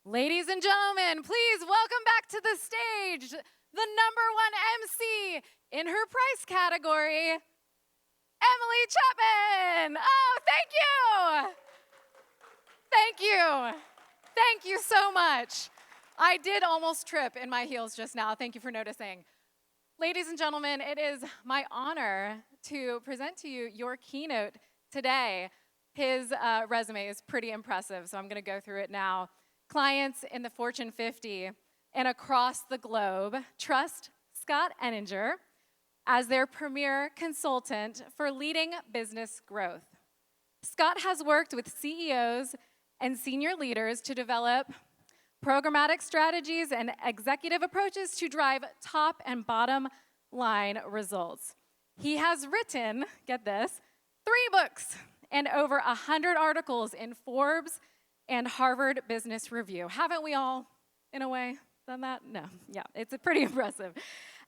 Ladies and gentlemen, please welcome back to the stage the #1 MC in her price category, Emily Chapman. Oh, thank you. Thank you. Thank you so much. I did almost trip in my heels just now. Thank you for noticing. Ladies and gentlemen, it is my honor to present to you your keynote today. His resume is pretty impressive, so I'm going to go through it now. Clients in the Fortune 50 and across the globe trust Scott Eninger as their premier consultant for leading business growth. Scott has worked with CEOs and senior leaders to develop programmatic strategies and executive approaches to drive top and bottom line results. He has written, get this, 3 books and over 100 articles in Forbes and Harvard Business Review. Haven't we all, in a way, done that? No, yeah, it's pretty impressive.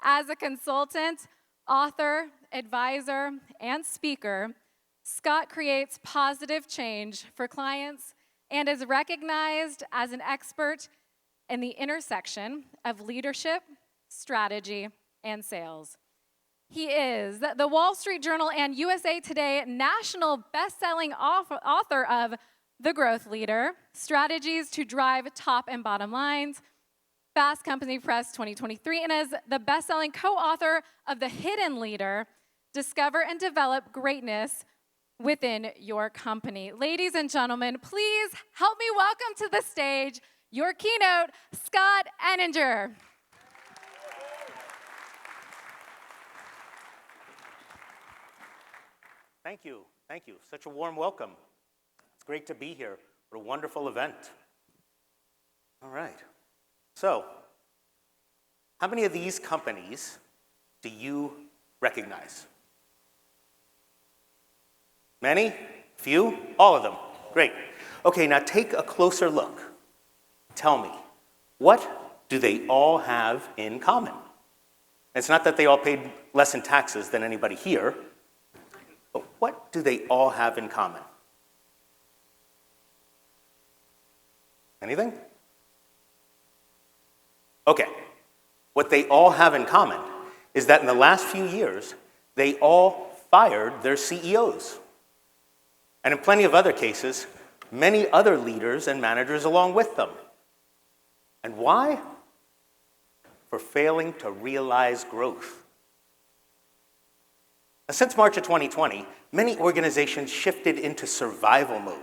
As a consultant, author, advisor, and speaker, Scott creates positive change for clients and is recognized as an expert in the intersection of leadership, strategy, and sales. He is the Wall Street Journal and USA Today national best-selling author of The Growth Leader, Strategies to Drive Top and Bottom Lines, Fast Company Press 2023, and is the best-selling co-author of The Hidden Leader, Discover and Develop Greatness Within Your Company. Ladies and gentlemen, please help me welcome to the stage your keynote, Scott Eninger. Thank you. Thank you. Such a warm welcome. It's great to be here. What a wonderful event. All right. So, how many of these companies do you recognize? Many? Few? All of them. Great. Okay, now take a closer look. Tell me, what do they all have in common? It's not that they all paid less in taxes than anybody here, but what do they all have in common? Anything? Okay. What they all have in common is that in the last few years, they all fired their CEOs. And in plenty of other cases, many other leaders and managers along with them. And why? For failing to realize growth. Now, since March of 2020, many organizations shifted into survival mode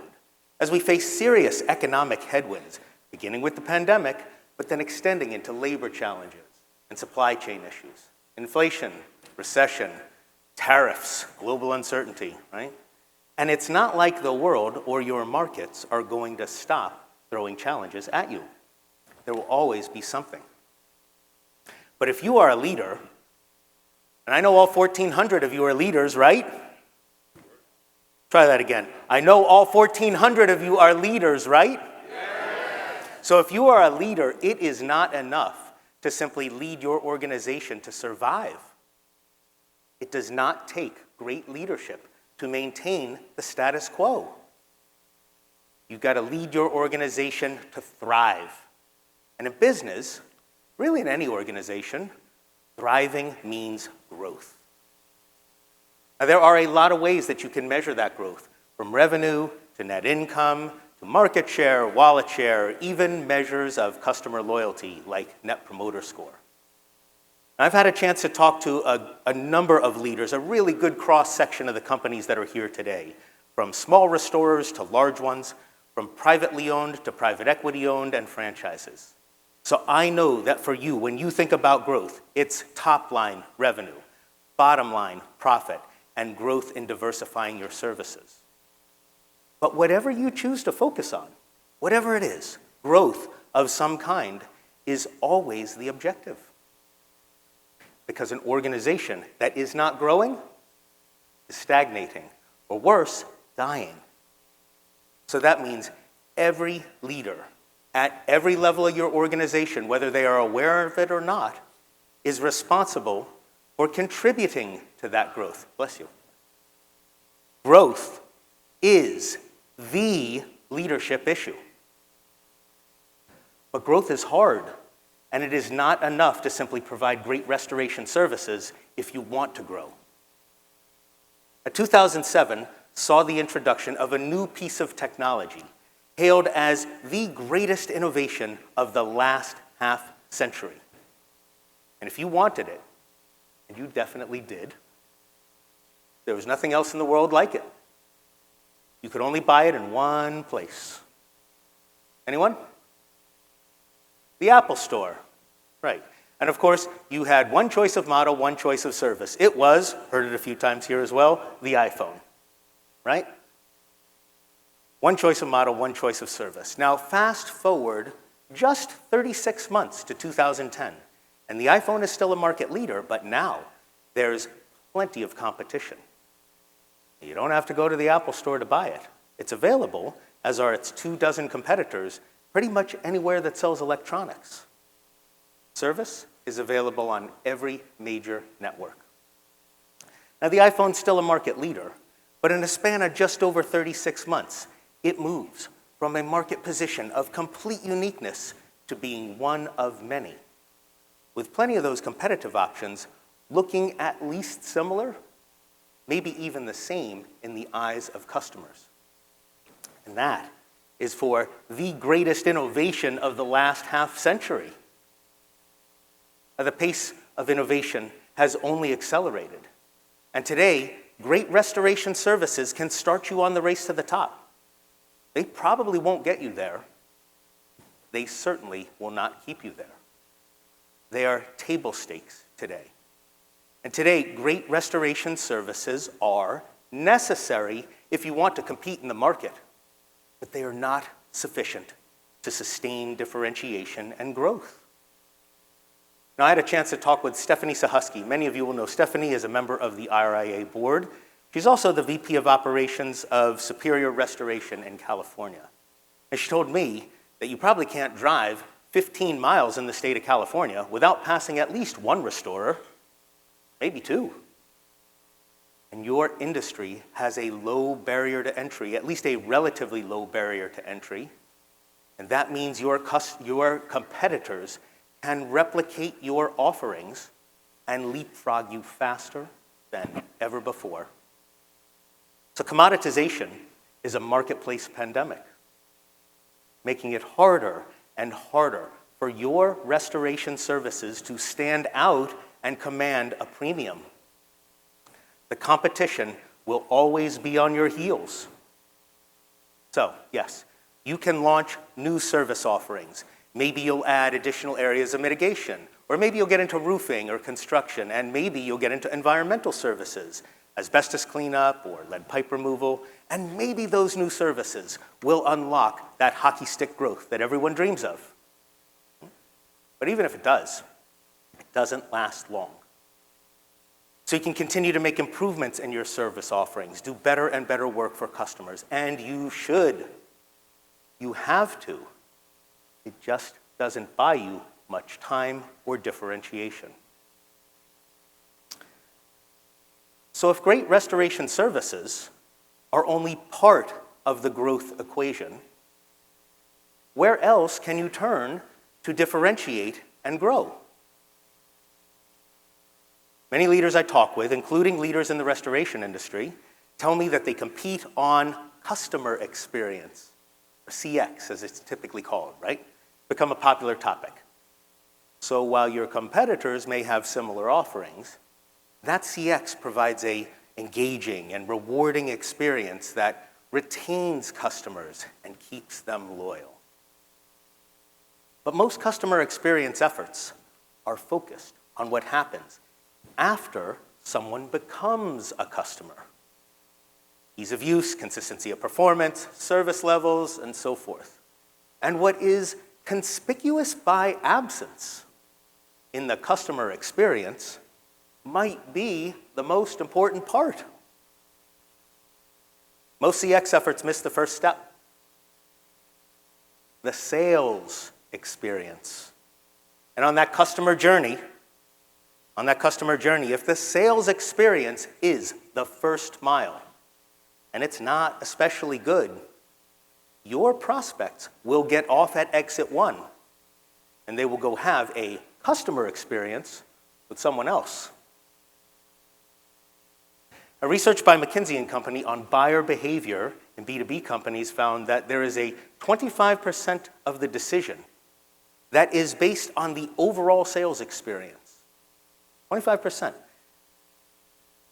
as we face serious economic headwinds, beginning with the pandemic, but then extending into labor challenges and supply chain issues, inflation, recession, tariffs, global uncertainty, right? And it's not like the world or your markets are going to stop throwing challenges at you. There will always be something. But if you are a leader, and I know all 1,400 of you are leaders, right? Try that again. I know all 1,400 of you are leaders, right? Yes. So if you are a leader, it is not enough to simply lead your organization to survive. It does not take great leadership to maintain the status quo. You've got to lead your organization to thrive. And in business, really in any organization, thriving means growth. Now, there are a lot of ways that you can measure that growth, from revenue to net income to market share, wallet share, even measures of customer loyalty like Net Promoter Score. I've had a chance to talk to a number of leaders, a really good cross-section of the companies that are here today, from small restorers to large ones, from privately owned to private equity owned and franchises. So I know that for you, when you think about growth, it's top line revenue, bottom line profit, and growth in diversifying your services. But whatever you choose to focus on, whatever it is, growth of some kind is always the objective. Because an organization that is not growing is stagnating, or worse, dying. So that means every leader at every level of your organization, whether they are aware of it or not, is responsible for contributing to that growth. Bless you. Growth is the leadership issue. But growth is hard, and it is not enough to simply provide great restoration services if you want to grow. 2007 saw the introduction of a new piece of technology hailed as the greatest innovation of the last half century. And if you wanted it, and you definitely did, there was nothing else in the world like it. You could only buy it in one place. Anyone? The Apple Store. Right. And of course, you had one choice of model, one choice of service. It was, heard it a few times here as well, the iPhone. Right? One choice of model, one choice of service. Now, fast forward just 36 months to 2010, and the iPhone is still a market leader, but now there's plenty of competition. You don't have to go to the Apple Store to buy it. It's available, as are its 24 competitors, pretty much anywhere that sells electronics. Service is available on every major network. Now, the iPhone's still a market leader, but in a span of just over 36 months, it moves from a market position of complete uniqueness to being one of many, with plenty of those competitive options looking at least similar, maybe even the same in the eyes of customers. And that is for the greatest innovation of the last half century. The pace of innovation has only accelerated. And today, great restoration services can start you on the race to the top. They probably won't get you there. They certainly will not keep you there. They are table stakes today. And today, great restoration services are necessary if you want to compete in the market, but they are not sufficient to sustain differentiation and growth. Now, I had a chance to talk with Stephanie Sahusky. Many of you will know Stephanie is a member of the RIA board. She's also the VP of Operations of Superior Restoration in California. And she told me that you probably can't drive 15 miles in the state of California without passing at least one restorer, maybe two. And your industry has a low barrier to entry, at least a relatively low barrier to entry. And that means your competitors can replicate your offerings and leapfrog you faster than ever before. So commoditization is a marketplace pandemic, making it harder and harder for your restoration services to stand out and command a premium. The competition will always be on your heels. So, yes, you can launch new service offerings. Maybe you'll add additional areas of mitigation, or maybe you'll get into roofing or construction, and maybe you'll get into environmental services, asbestos cleanup or lead pipe removal, and maybe those new services will unlock that hockey stick growth that everyone dreams of. But even if it doesn't last long. So you can continue to make improvements in your service offerings, do better and better work for customers, and you should. You have to. It just doesn't buy you much time or differentiation. So if great restoration services are only part of the growth equation, where else can you turn to differentiate and grow? Many leaders I talk with, including leaders in the restoration industry, tell me that they compete on customer experience, or CX as it's typically called, right? Become a popular topic. So while your competitors may have similar offerings, that CX provides a engaging and rewarding experience that retains customers and keeps them loyal. But most customer experience efforts are focused on what happens after someone becomes a customer. Ease of use, consistency of performance, service levels, and so forth. And what is conspicuous by absence in the customer experience might be the most important part. Most CX efforts miss the first step, the sales experience. And on that customer journey, if the sales experience is the first mile, and it's not especially good, your prospects will get off at exit 1 and they will go have a customer experience with someone else. A research by McKinsey & Company on buyer behavior in B2B companies found that there is a 25% of the decision that is based on the overall sales experience. 25%.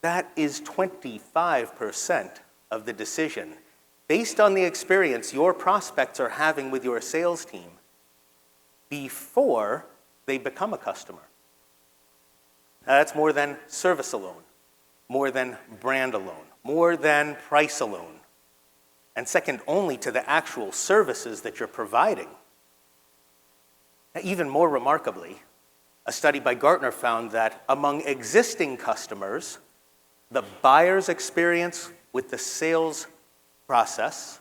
That is 25% of the decision based on the experience your prospects are having with your sales team before they become a customer. That's more than service alone, more than brand alone, more than price alone, and second only to the actual services that you're providing. Even more remarkably, a study by Gartner found that among existing customers, the buyer's experience with the sales process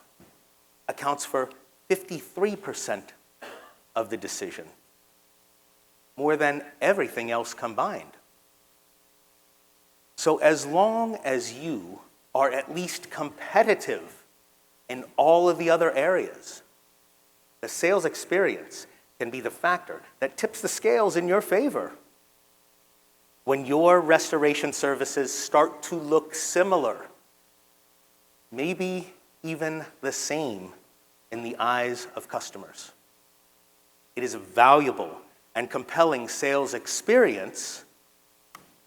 accounts for 53% of the decision, more than everything else combined. So as long as you are at least competitive in all of the other areas, the sales experience can be the factor that tips the scales in your favor. When your restoration services start to look similar, maybe even the same in the eyes of customers, it is a valuable and compelling sales experience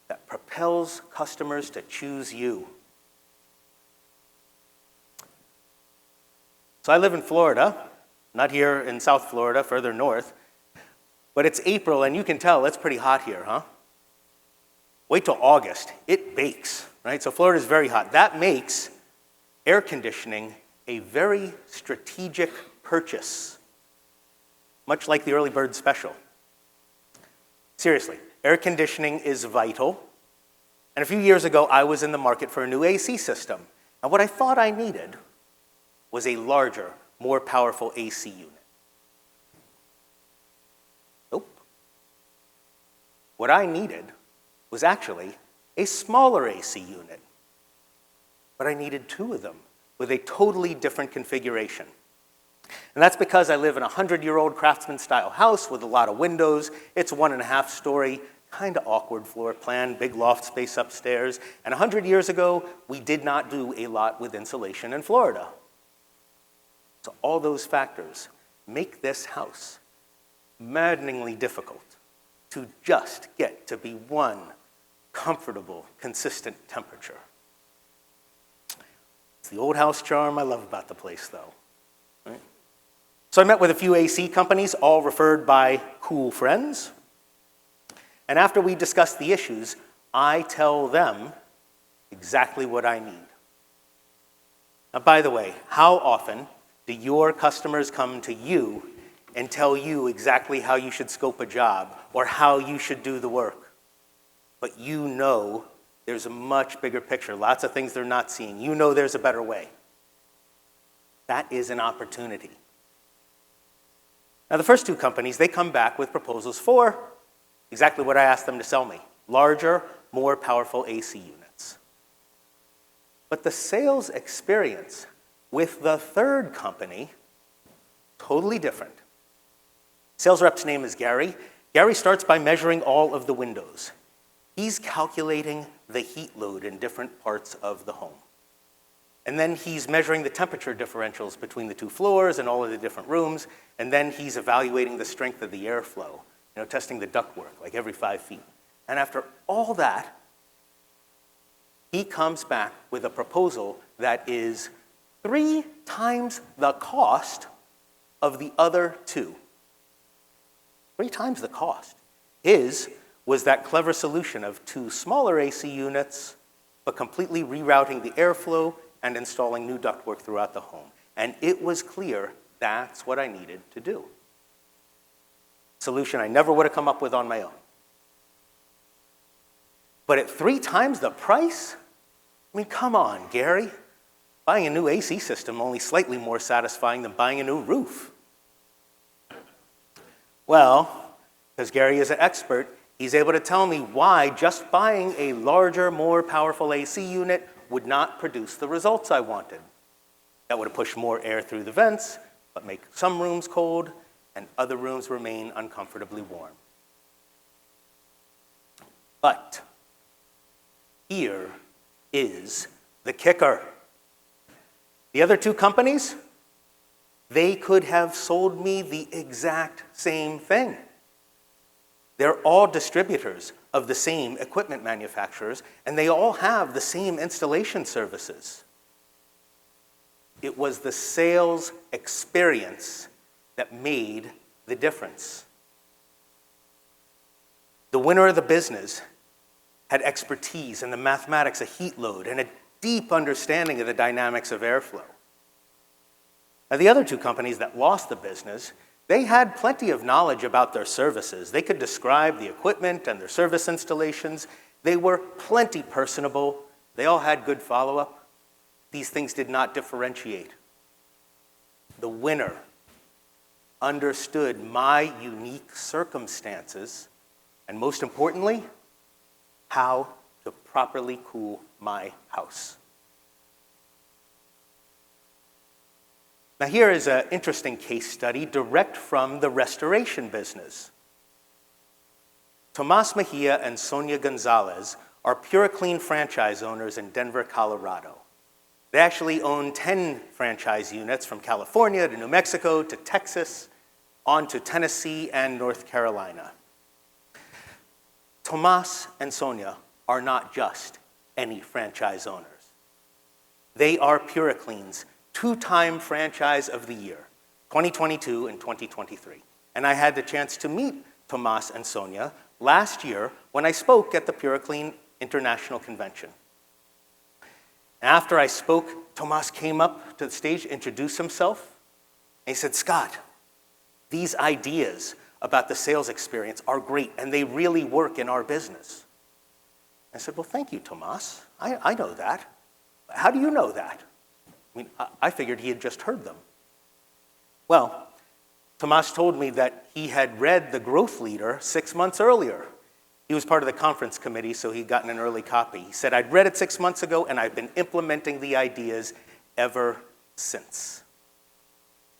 that propels customers to choose you. So I live in Florida, not here in South Florida, further north, but it's April and you can tell it's pretty hot here, huh? Wait till August, it bakes, right? So Florida is very hot. That makes air conditioning a very strategic purchase, much like the early bird special. Seriously, air conditioning is vital. And a few years ago, I was in the market for a new AC system. And what I thought I needed was a larger, more powerful AC unit. Nope. What I needed was actually a smaller AC unit. But I needed two of them with a totally different configuration. And that's because I live in a 100-year-old craftsman-style house with a lot of windows. It's 1.5-story, kind of awkward floor plan, big loft space upstairs. And 100 years ago, we did not do a lot with insulation in Florida. So all those factors make this house maddeningly difficult to just get to be one comfortable, consistent temperature. It's the old house charm I love about the place, though. Right? So I met with a few AC companies, all referred by cool friends. And after we discussed the issues, I tell them exactly what I need. Now, by the way, how often do your customers come to you and tell you exactly how you should scope a job or how you should do the work? But you know there's a much bigger picture, lots of things they're not seeing. You know there's a better way. That is an opportunity. Now, the first two companies, they come back with proposals for exactly what I asked them to sell me: larger, more powerful AC units. But the sales experience with the third company, totally different. Sales rep's name is Gary. Gary starts by measuring all of the windows. He's calculating the heat load in different parts of the home. And then he's measuring the temperature differentials between the two floors and all of the different rooms. And then he's evaluating the strength of the airflow, testing the ductwork like every 5 feet. And after all that, he comes back with a proposal that is 3 times the cost of the other two. 3 times the cost. His was that clever solution of 2 smaller AC units, but completely rerouting the airflow and installing new ductwork throughout the home. And it was clear that's what I needed to do. Solution I never would have come up with on my own. But at 3 times the price? I mean, come on, Gary. Buying a new AC system only slightly more satisfying than buying a new roof. Well, because Gary is an expert, he's able to tell me why just buying a larger, more powerful AC unit would not produce the results I wanted. That would have pushed more air through the vents, but make some rooms cold, and other rooms remain uncomfortably warm. But here is the kicker. The other two companies, they could have sold me the exact same thing. They're all distributors of the same equipment manufacturers, and they all have the same installation services. It was the sales experience that made the difference. The winner of the business had expertise in the mathematics of heat load and a deep understanding of the dynamics of airflow. Now, the other two companies that lost the business, they had plenty of knowledge about their services. They could describe the equipment and their service installations. They were plenty personable. They all had good follow-up. These things did not differentiate. The winner understood my unique circumstances, and most importantly, how to properly cool my house. Now here is an interesting case study direct from the restoration business. Tomas Mejia and Sonia Gonzalez are PuraClean franchise owners in Denver, Colorado. They actually own 10 franchise units from California to New Mexico to Texas, on to Tennessee and North Carolina. Tomas and Sonia are not just any franchise owners. They are PuraClean's two-time franchise of the year, 2022 and 2023. And I had the chance to meet Tomas and Sonia last year when I spoke at the PuraClean International Convention. After I spoke, Tomas came up to the stage, introduced himself, and he said, "Scott, these ideas about the sales experience are great, and they really work in our business." I said, "Well, thank you, Tomas. I know that. How do you know that?" I figured he had just heard them. Well, Tomas told me that he had read The Growth Leader 6 months earlier. He was part of the conference committee, so he'd gotten an early copy. He said, "I'd read it 6 months ago, and I've been implementing the ideas ever since."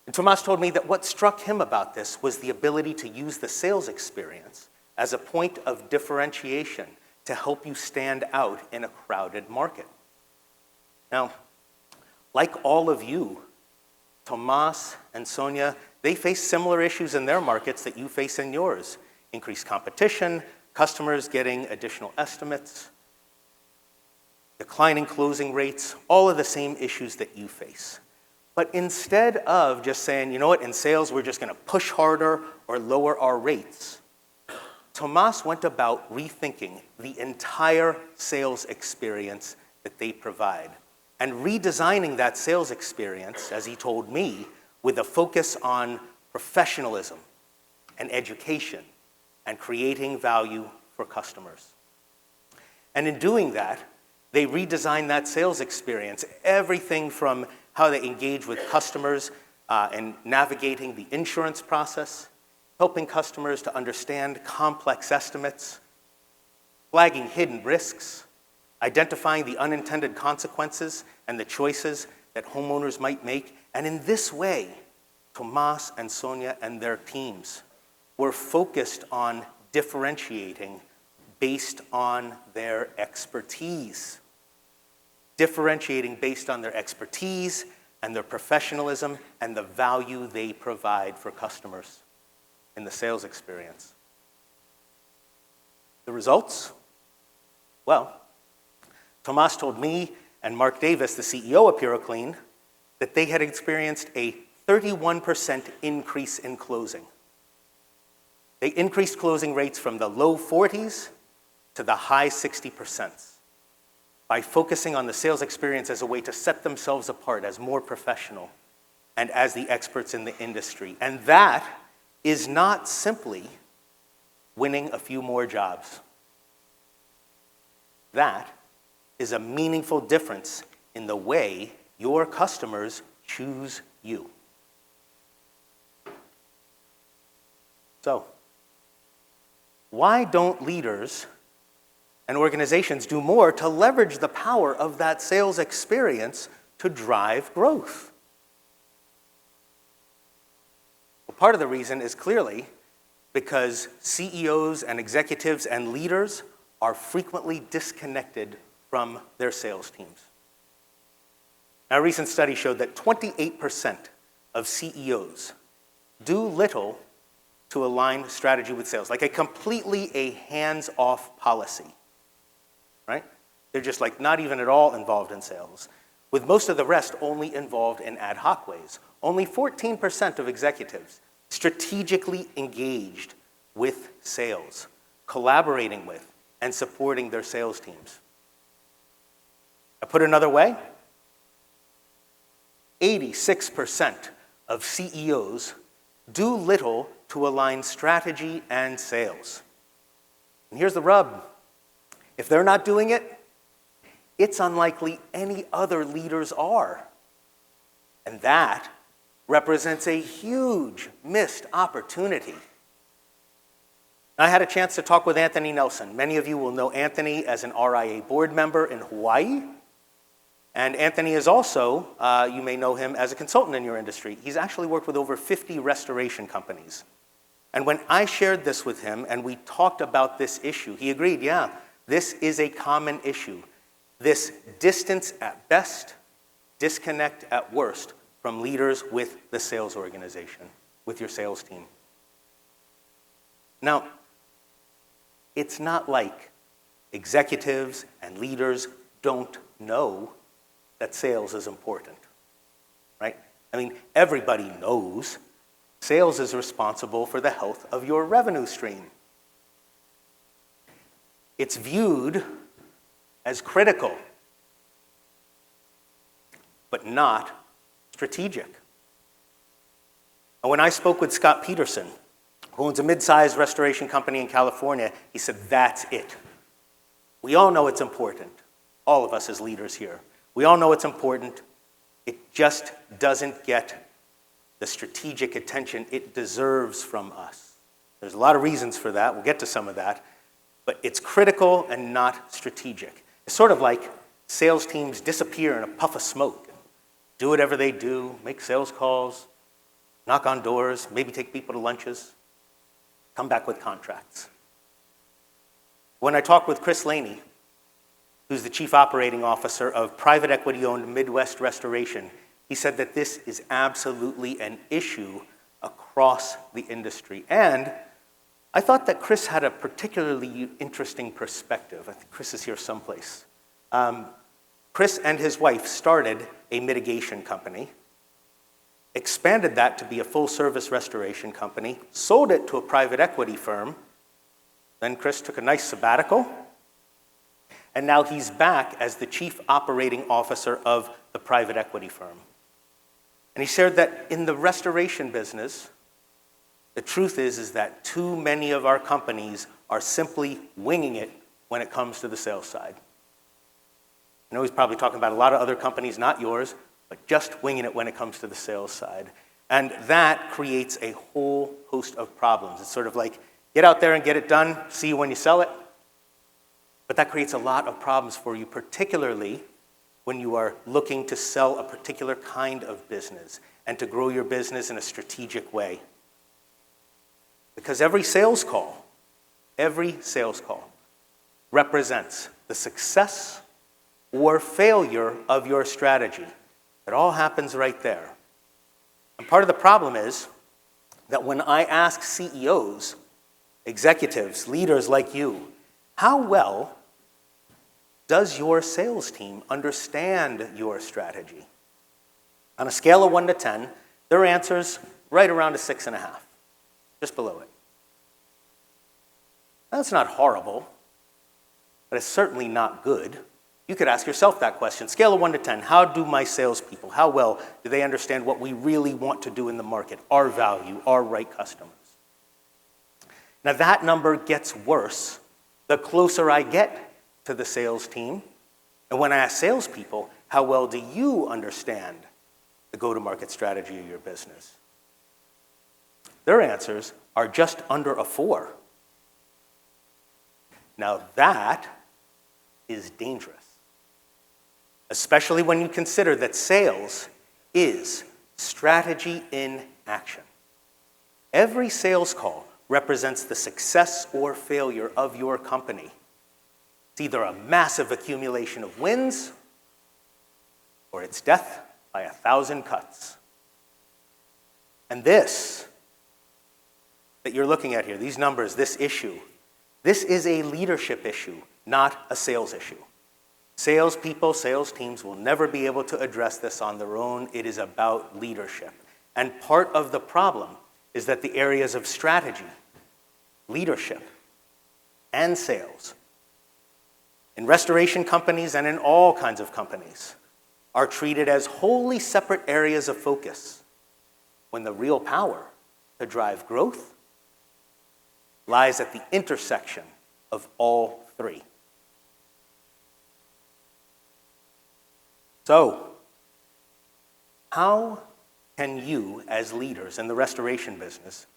And Tomas told me that what struck him about this was the ability to use the sales experience as a point of differentiation to help you stand out in a crowded market. Now, like all of you, Tomas and Sonia, they face similar issues in their markets that you face in yours. Increased competition, customers getting additional estimates, declining closing rates, all of the same issues that you face. But instead of just saying, you know what, in sales we're just going to push harder or lower our rates, Tomas went about rethinking the entire sales experience that they provide and redesigning that sales experience, as he told me, with a focus on professionalism and education and creating value for customers. And in doing that, they redesigned that sales experience, everything from how they engage with customers and navigating the insurance process, helping customers to understand complex estimates, flagging hidden risks, identifying the unintended consequences and the choices that homeowners might make. And in this way, Tomas and Sonia and their teams were focused on differentiating based on their expertise. Differentiating based on their expertise and their professionalism and the value they provide for customers in the sales experience. The results? Well, Tomas told me and Mark Davis, the CEO of PuraClean, that they had experienced a 31% increase in closing. They increased closing rates from the low 40s to the high 60% by focusing on the sales experience as a way to set themselves apart as more professional and as the experts in the industry. And that is not simply winning a few more jobs. That is a meaningful difference in the way your customers choose you. So, why don't leaders and organizations do more to leverage the power of that sales experience to drive growth? Well, part of the reason is clearly because CEOs and executives and leaders are frequently disconnected from their sales teams. Now, a recent study showed that 28% of CEOs do little to align strategy with sales, like a completely hands-off policy, right? They're just like not even at all involved in sales, with most of the rest only involved in ad hoc ways. Only 14% of executives strategically engaged with sales, collaborating with and supporting their sales teams. I put another way, 86% of CEOs do little to align strategy and sales. And here's the rub. If they're not doing it, it's unlikely any other leaders are. And that represents a huge missed opportunity. I had a chance to talk with Anthony Nelson. Many of you will know Anthony as an RIA board member in Hawaii. And Anthony is also, you may know him as a consultant in your industry. He's actually worked with over 50 restoration companies. And when I shared this with him and we talked about this issue, he agreed, yeah, this is a common issue. This distance at best, disconnect at worst from leaders with the sales organization, with your sales team. Now, it's not like executives and leaders don't know that sales is important, right? I mean, everybody knows sales is responsible for the health of your revenue stream. It's viewed as critical, but not strategic. And when I spoke with Scott Peterson, who owns a mid-sized restoration company in California, he said, that's it. We all know it's important, all of us as leaders here. We all know it's important. It just doesn't get the strategic attention it deserves from us. There's a lot of reasons for that. We'll get to some of that. But it's critical and not strategic. It's sort of like sales teams disappear in a puff of smoke. Do whatever they do, make sales calls, knock on doors, maybe take people to lunches, come back with contracts. When I talked with Chris Laney, who's the Chief Operating Officer of private equity-owned Midwest Restoration, he said that this is absolutely an issue across the industry. And I thought that Chris had a particularly interesting perspective. I think Chris is here someplace. Chris and his wife started a mitigation company, expanded that to be a full-service restoration company, sold it to a private equity firm. Then Chris took a nice sabbatical, and now he's back as the Chief Operating Officer of the private equity firm. And he shared that in the restoration business, the truth is that too many of our companies are simply winging it when it comes to the sales side. I know he's probably talking about a lot of other companies, not yours, but just winging it when it comes to the sales side. And that creates a whole host of problems. It's sort of like, get out there and get it done, see you when you sell it. But that creates a lot of problems for you, particularly when you are looking to sell a particular kind of business and to grow your business in a strategic way. Because every sales call represents the success or failure of your strategy. It all happens right there. And part of the problem is that when I ask CEOs, executives, leaders like you, how well does your sales team understand your strategy? On a scale of 1 to 10, their answer's right around a 6.5, just below it. That's not horrible, but it's certainly not good. You could ask yourself that question. Scale of 1 to 10, how do my salespeople, how well do they understand what we really want to do in the market, our value, our right customers? Now that number gets worse the closer I get to the sales team. And when I ask salespeople, how well do you understand the go-to-market strategy of your business? Their answers are just under a 4. Now that is dangerous, especially when you consider that sales is strategy in action. Every sales call represents the success or failure of your company. It's either a massive accumulation of wins or it's death by 1,000 cuts. And this that you're looking at here, these numbers, this issue, this is a leadership issue, not a sales issue. Salespeople, sales teams will never be able to address this on their own. It is about leadership. And part of the problem is that the areas of strategy, leadership, and sales, in restoration companies and in all kinds of companies, are treated as wholly separate areas of focus, when the real power to drive growth lies at the intersection of all three. So, how can you, as leaders in the restoration business,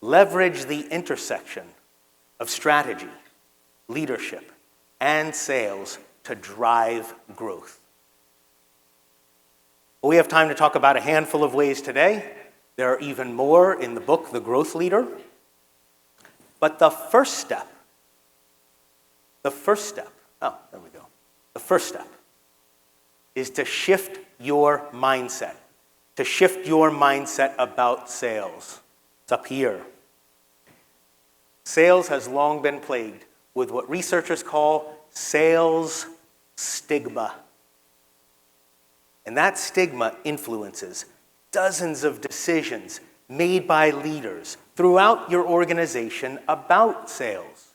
leverage the intersection of strategy, leadership, and sales to drive growth? Well, we have time to talk about a handful of ways today. There are even more in the book, The Growth Leader. But the first step, the first step is to shift your mindset, about sales. It's up here. Sales has long been plagued with what researchers call sales stigma. And that stigma influences dozens of decisions made by leaders throughout your organization about sales.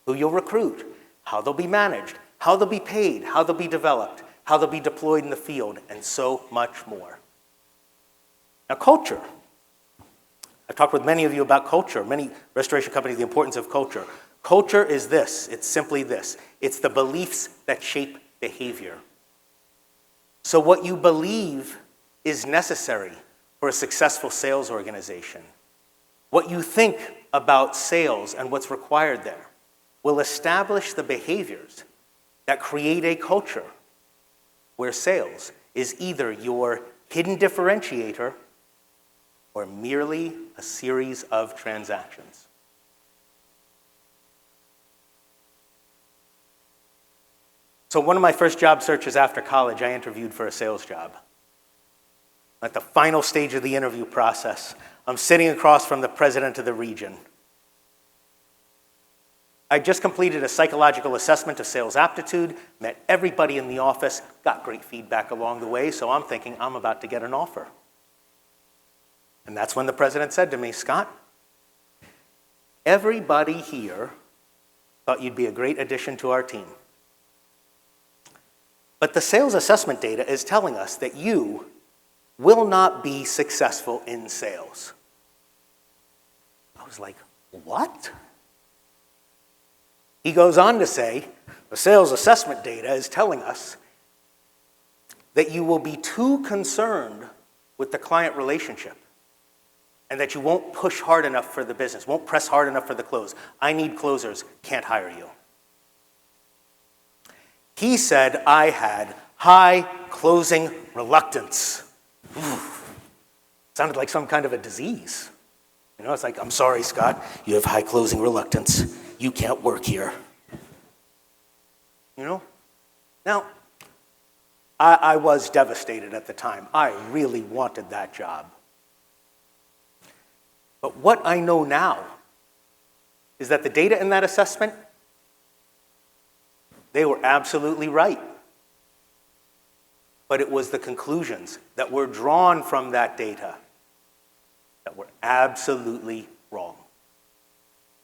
Who you'll recruit, how they'll be managed, how they'll be paid, how they'll be developed, how they'll be deployed in the field, and so much more. Now, culture. I've talked with many of you about culture, many restoration companies, the importance of culture. Culture is this, it's simply this. It's the beliefs that shape behavior. So what you believe is necessary for a successful sales organization. What you think about sales and what's required there will establish the behaviors that create a culture where sales is either your hidden differentiator or merely a series of transactions. So one of my first job searches after college, I interviewed for a sales job. At the final stage of the interview process, I'm sitting across from the president of the region. I just completed a psychological assessment of sales aptitude, met everybody in the office, got great feedback along the way, so I'm thinking I'm about to get an offer. And that's when the president said to me, Scott, everybody here thought you'd be a great addition to our team. But the sales assessment data is telling us that you will not be successful in sales. I was like, what? He goes on to say, the sales assessment data is telling us that you will be too concerned with the client relationship and that you won't push hard enough for the business, won't press hard enough for the close. I need closers, can't hire you. He said I had high closing reluctance. Sounded like some kind of a disease. You know, it's like, I'm sorry, Scott, you have high closing reluctance. You can't work here. You know? Now, I was devastated at the time. I really wanted that job. But what I know now is that the data in that assessment, they were absolutely right. But it was the conclusions that were drawn from that data that were absolutely wrong.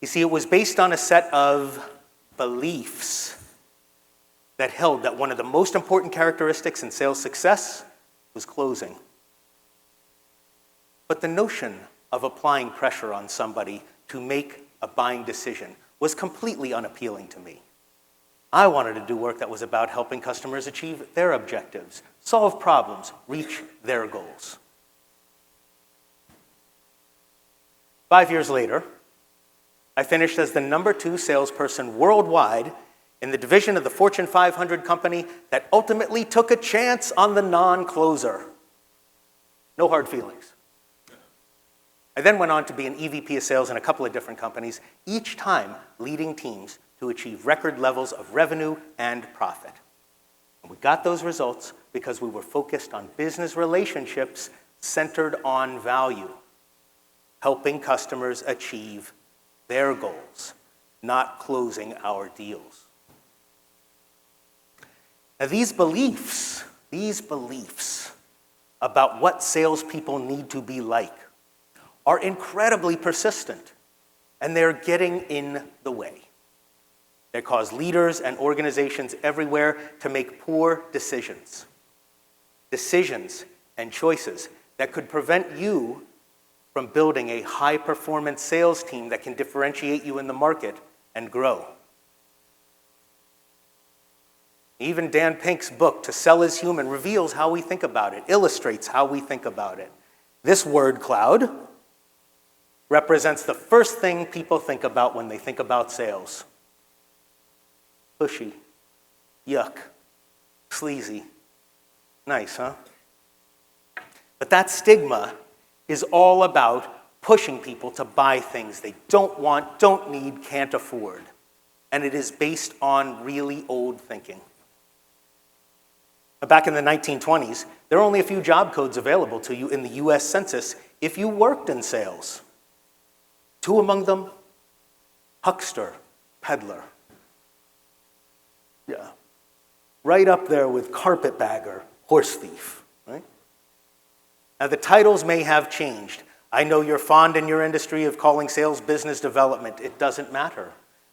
You see, it was based on a set of beliefs that held that one of the most important characteristics in sales success was closing. But the notion of applying pressure on somebody to make a buying decision was completely unappealing to me. I wanted to do work that was about helping customers achieve their objectives, solve problems, reach their goals. 5 years later, I finished as the #2 salesperson worldwide in the division of the Fortune 500 company that ultimately took a chance on the non-closer. No hard feelings. I then went on to be an EVP of sales in a couple of different companies, each time leading teams to achieve record levels of revenue and profit. And we got those results because we were focused on business relationships centered on value, helping customers achieve their goals, not closing our deals. Now, these beliefs about what salespeople need to be like are incredibly persistent, and they're getting in the way. They cause leaders and organizations everywhere to make poor decisions and choices that could prevent you from building a high-performance sales team that can differentiate you in the market and grow. Even Dan Pink's book, To Sell is Human, reveals how we think about it, illustrates how we think about it. This word cloud represents the first thing people think about when they think about sales. Pushy, yuck, sleazy. Nice, huh? But that stigma is all about pushing people to buy things they don't want, don't need, can't afford. And it is based on really old thinking. Back in the 1920s, there were only a few job codes available to you in the US Census if you worked in sales. Two among them, huckster, peddler. Yeah, right up there with carpetbagger, horse thief, right? Now the titles may have changed. I know you're fond in your industry of calling sales business development. It doesn't matter.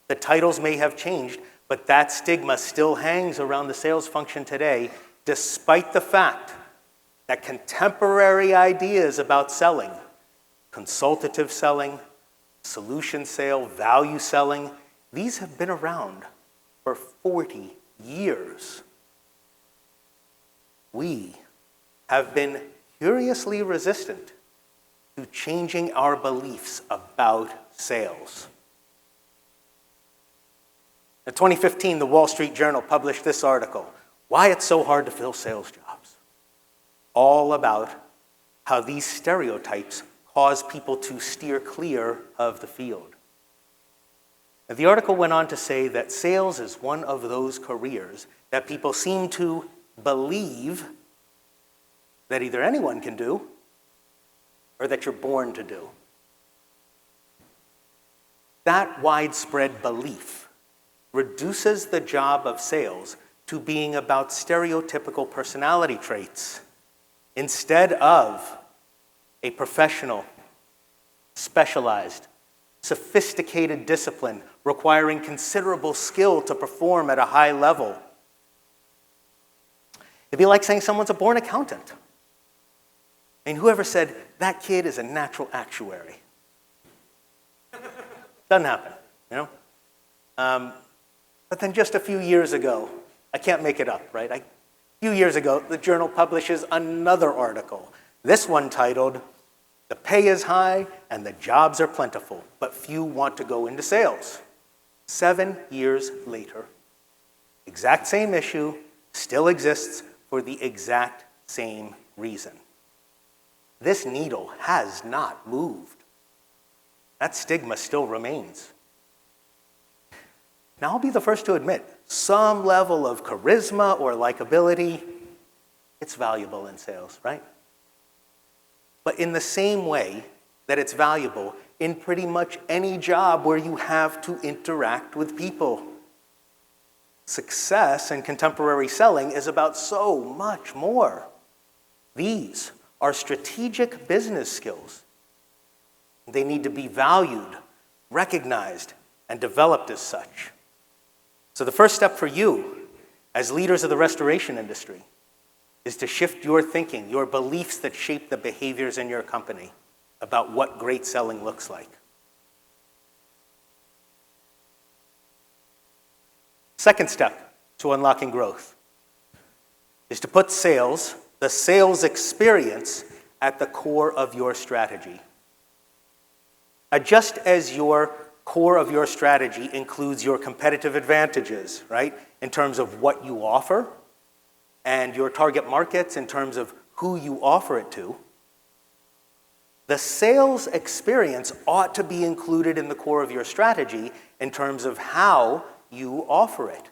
The titles may have changed, but that stigma still hangs around the sales function today, despite the fact that contemporary ideas about selling, consultative selling, solution sale, value selling, these have been around for 40 years. We have been curiously resistant to changing our beliefs about sales. In 2015, the Wall Street Journal published this article, Why It's So Hard to Fill Sales Jobs, all about how these stereotypes cause people to steer clear of the field. And the article went on to say that sales is one of those careers that people seem to believe that either anyone can do or that you're born to do. That widespread belief reduces the job of sales to being about stereotypical personality traits instead of a professional, specialized, sophisticated discipline requiring considerable skill to perform at a high level. It'd be like saying someone's a born accountant. I mean, whoever said, that kid is a natural actuary? Doesn't happen, you know? But then just a few years ago, I can't make it up, right? A few years ago, the journal publishes another article, this one titled, The Pay is High and the Jobs Are Plentiful, but Few Want to Go into Sales. 7 years later, exact same issue still exists for the exact same reason. This needle has not moved. That stigma still remains. Now, I'll be the first to admit, some level of charisma or likability, it's valuable in sales, right? But in the same way that it's valuable in pretty much any job where you have to interact with people. Success in contemporary selling is about so much more. These are strategic business skills. They need to be valued, recognized, and developed as such. So the first step for you, as leaders of the restoration industry, is to shift your thinking, your beliefs that shape the behaviors in your company about what great selling looks like. Second step to unlocking growth is to put sales, the sales experience, at the core of your strategy. Just as your core of your strategy includes your competitive advantages, right, in terms of what you offer, and your target markets in terms of who you offer it to, the sales experience ought to be included in the core of your strategy in terms of how you offer it.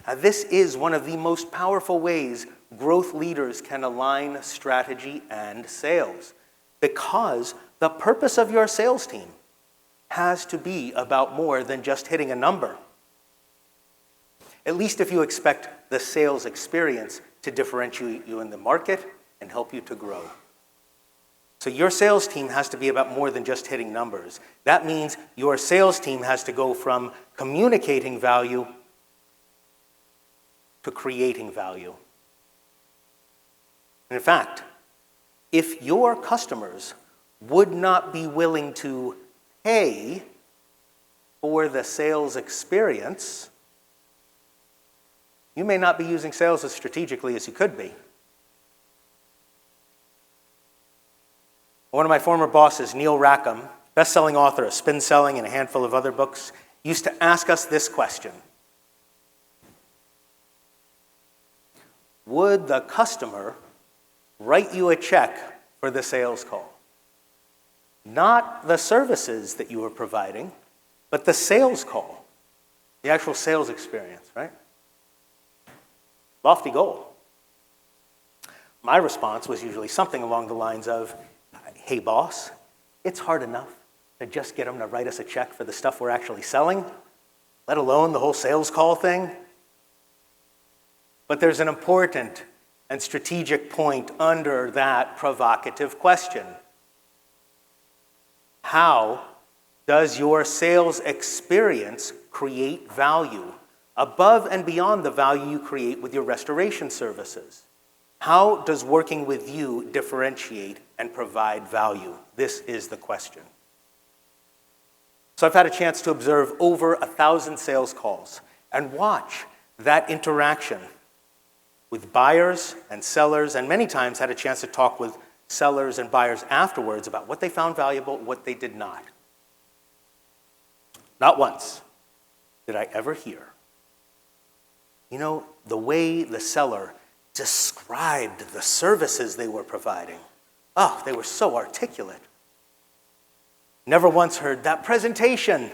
Now, this is one of the most powerful ways growth leaders can align strategy and sales, because the purpose of your sales team has to be about more than just hitting a number. At least if you expect the sales experience to differentiate you in the market and help you to grow. So your sales team has to be about more than just hitting numbers. That means your sales team has to go from communicating value to creating value. And in fact, if your customers would not be willing to pay for the sales experience, you may not be using sales as strategically as you could be. One of my former bosses, Neil Rackham, best-selling author of Spin Selling and a handful of other books, used to ask us this question: would the customer write you a check for the sales call? Not the services that you were providing, but the sales call, the actual sales experience, right? Lofty goal. My response was usually something along the lines of, hey boss, it's hard enough to just get them to write us a check for the stuff we're actually selling, let alone the whole sales call thing. But there's an important and strategic point under that provocative question. How does your sales experience create value above and beyond the value you create with your restoration services? How does working with you differentiate and provide value? This is the question. So I've had a chance to observe over 1,000 sales calls and watch that interaction with buyers and sellers, and many times had a chance to talk with sellers and buyers afterwards about what they found valuable, what they did not. Not once did I ever hear, the way the seller described the services they were providing. Oh, they were so articulate. Never once heard that presentation.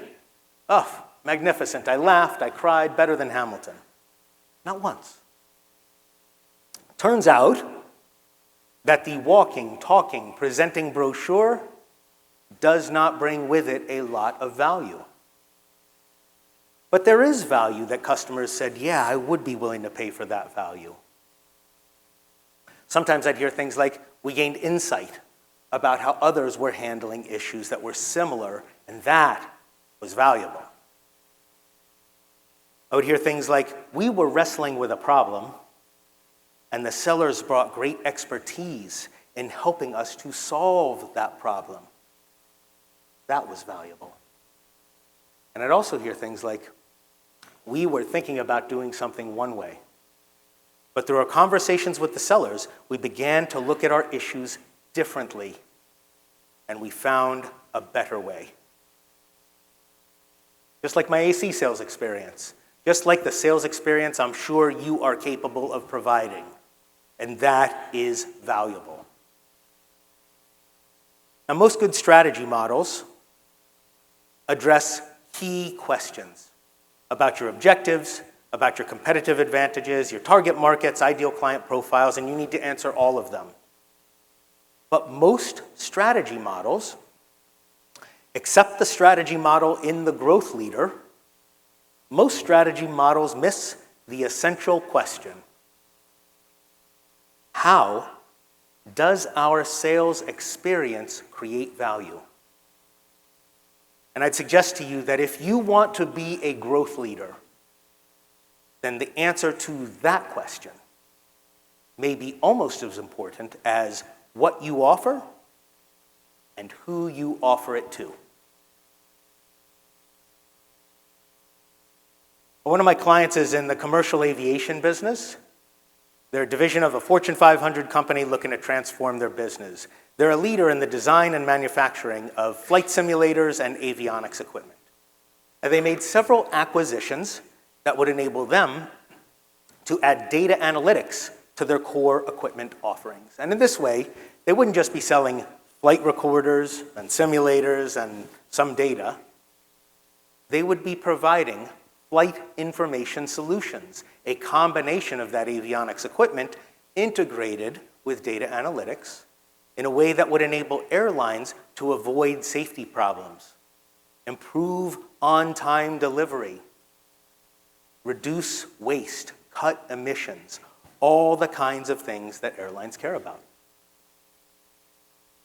Oh, magnificent. I laughed, I cried, better than Hamilton. Not once. Turns out that the walking, talking, presenting brochure does not bring with it a lot of value. But there is value that customers said, yeah, I would be willing to pay for that value. Sometimes I'd hear things like, we gained insight about how others were handling issues that were similar, and that was valuable. I would hear things like, we were wrestling with a problem, and the sellers brought great expertise in helping us to solve that problem. That was valuable. And I'd also hear things like, we were thinking about doing something one way, but through our conversations with the sellers, we began to look at our issues differently, and we found a better way. Just like my AC sales experience, just like the sales experience I'm sure you are capable of providing, and that is valuable. Now, most good strategy models address key questions about your objectives, about your competitive advantages, your target markets, ideal client profiles, and you need to answer all of them. But most strategy models, except the strategy model in the growth leader, most strategy models miss the essential question: how does our sales experience create value? And I'd suggest to you that if you want to be a growth leader, then the answer to that question may be almost as important as what you offer and who you offer it to. One of my clients is in the commercial aviation business. They're a division of a Fortune 500 company looking to transform their business. They're a leader in the design and manufacturing of flight simulators and avionics equipment. And they made several acquisitions that would enable them to add data analytics to their core equipment offerings. And in this way, they wouldn't just be selling flight recorders and simulators and some data, they would be providing flight information solutions, a combination of that avionics equipment integrated with data analytics in a way that would enable airlines to avoid safety problems, improve on-time delivery, reduce waste, cut emissions, all the kinds of things that airlines care about.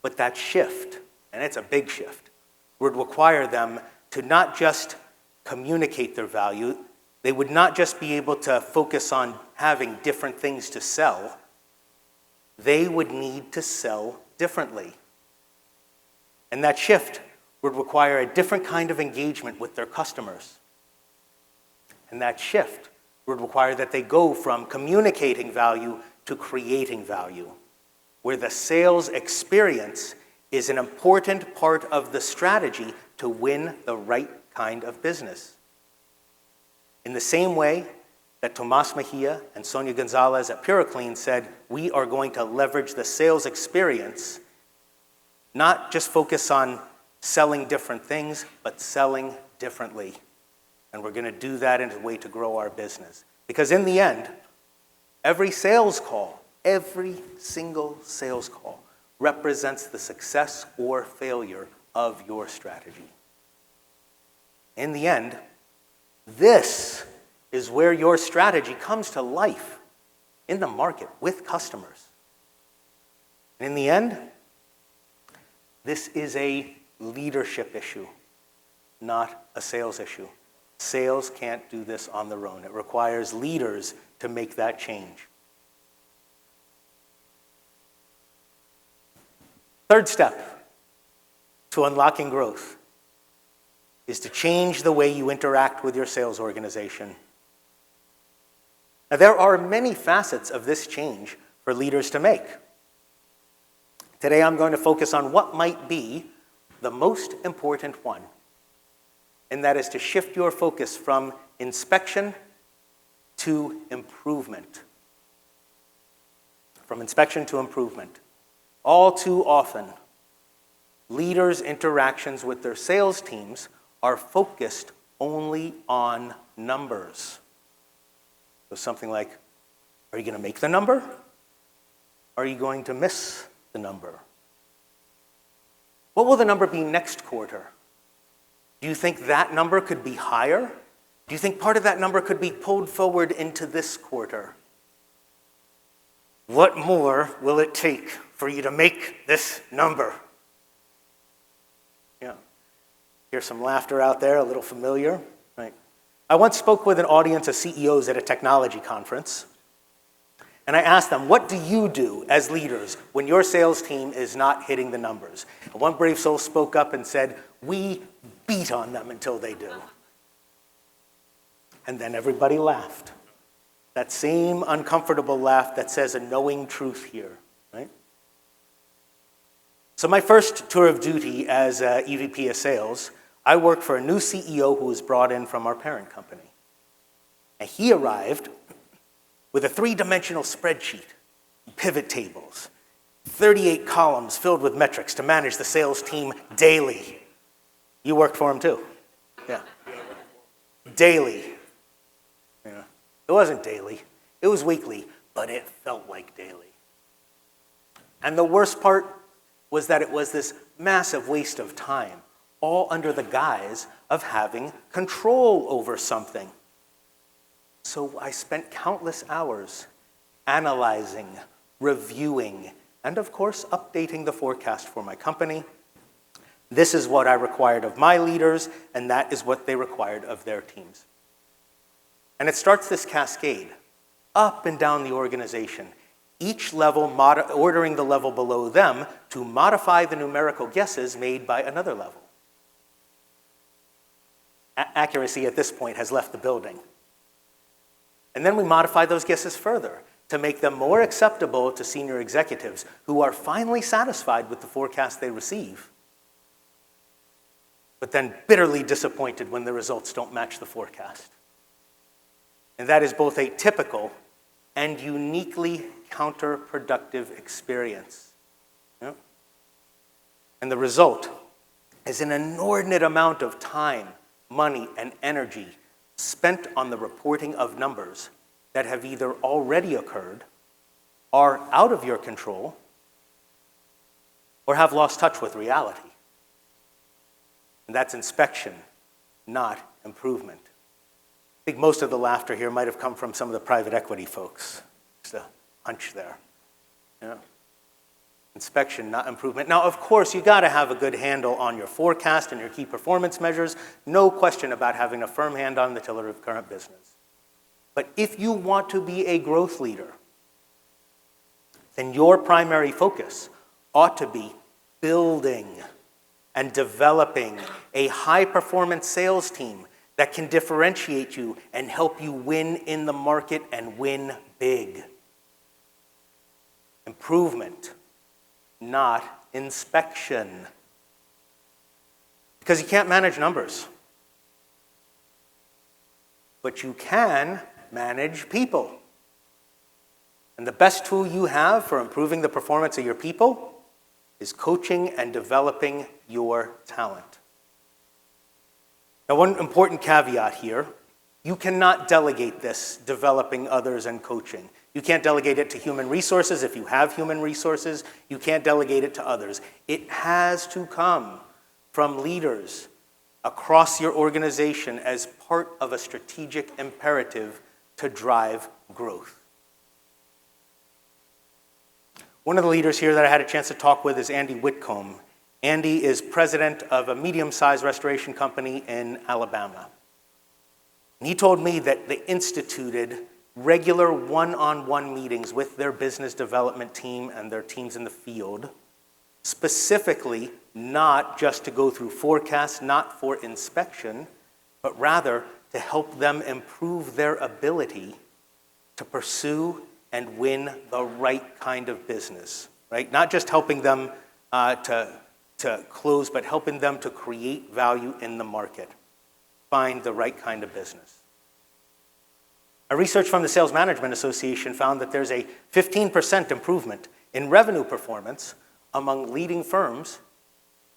But that shift, and it's a big shift, would require them to not just communicate their value, they would not just be able to focus on having different things to sell, they would need to sell differently. And that shift would require a different kind of engagement with their customers. And that shift would require that they go from communicating value to creating value, where the sales experience is an important part of the strategy to win the right kind of business. In the same way that Tomas Mejia and Sonia Gonzalez at Puriclean said, we are going to leverage the sales experience, not just focus on selling different things, but selling differently. And we're going to do that in a way to grow our business. Because in the end, every sales call, every single sales call represents the success or failure of your strategy. In the end, this is where your strategy comes to life in the market with customers. And in the end, this is a leadership issue, not a sales issue. Sales can't do this on their own. It requires leaders to make that change. Third step to unlocking growth is to change the way you interact with your sales organization. Now, there are many facets of this change for leaders to make. Today, I'm going to focus on what might be the most important one, and that is to shift your focus from inspection to improvement. From inspection to improvement. All too often, leaders' interactions with their sales teams are focused only on numbers. So something like, are you going to make the number? Are you going to miss the number? What will the number be next quarter? Do you think that number could be higher? Do you think part of that number could be pulled forward into this quarter? What more will it take for you to make this number? Yeah. Hear some laughter out there, a little familiar, right? I once spoke with an audience of CEOs at a technology conference, and I asked them, what do you do as leaders when your sales team is not hitting the numbers? And one brave soul spoke up and said, we beat on them until they do. And then everybody laughed. That same uncomfortable laugh that says a knowing truth here, right? So my first tour of duty as EVP of sales, I worked for a new CEO who was brought in from our parent company. And he arrived with a 3-dimensional spreadsheet, pivot tables, 38 columns filled with metrics to manage the sales team daily. You worked for him too? Yeah. Daily. Yeah. It wasn't daily. It was weekly, but it felt like daily. And the worst part was that it was this massive waste of time, all under the guise of having control over something. So I spent countless hours analyzing, reviewing, and of course, updating the forecast for my company. This is what I required of my leaders, and that is what they required of their teams. And it starts this cascade up and down the organization, each level ordering the level below them to modify the numerical guesses made by another level. Accuracy at this point has left the building. And then we modify those guesses further to make them more acceptable to senior executives who are finally satisfied with the forecast they receive, but then bitterly disappointed when the results don't match the forecast. And that is both a typical and uniquely counterproductive experience. Yeah? And the result is an inordinate amount of time, money, and energy spent on the reporting of numbers that have either already occurred, are out of your control, or have lost touch with reality. And that's inspection, not improvement. I think most of the laughter here might have come from some of the private equity folks. Just a hunch there. Yeah. Inspection, not improvement. Now, of course, you got to have a good handle on your forecast and your key performance measures. No question about having a firm hand on the tiller of current business. But if you want to be a growth leader, then your primary focus ought to be building and developing a high-performance sales team that can differentiate you and help you win in the market and win big. Improvement, not inspection. Because you can't manage numbers. But you can manage people. And the best tool you have for improving the performance of your people is coaching and developing your talent. Now, one important caveat here, you cannot delegate this, developing others and coaching. You can't delegate it to human resources if you have human resources. You can't delegate it to others. It has to come from leaders across your organization as part of a strategic imperative to drive growth. One of the leaders here that I had a chance to talk with is Andy Whitcomb. Andy is president of a medium-sized restoration company in Alabama. And he told me that they instituted regular one-on-one meetings with their business development team and their teams in the field, specifically not just to go through forecasts, not for inspection, but rather to help them improve their ability to pursue and win the right kind of business, right? Not just helping them to close, but helping them to create value in the market, find the right kind of business. A research from the Sales Management Association found that there's a 15% improvement in revenue performance among leading firms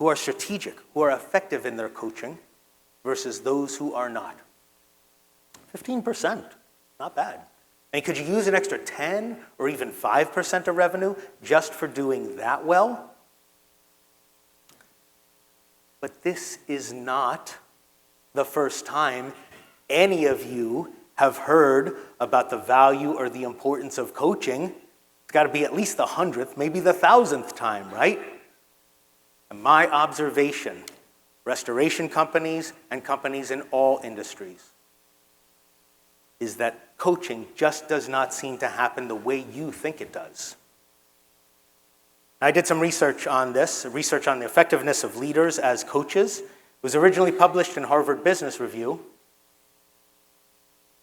who are strategic, who are effective in their coaching, versus those who are not. 15%, not bad. And could you use an extra 10 or even 5% of revenue just for doing that well? But this is not the first time any of you have heard about the value or the importance of coaching. It's got to be at least the 100th, maybe the 1,000th time, right? And my observation, restoration companies and companies in all industries, is that coaching just does not seem to happen the way you think it does. I did some research on this, research on the effectiveness of leaders as coaches. It was originally published in Harvard Business Review.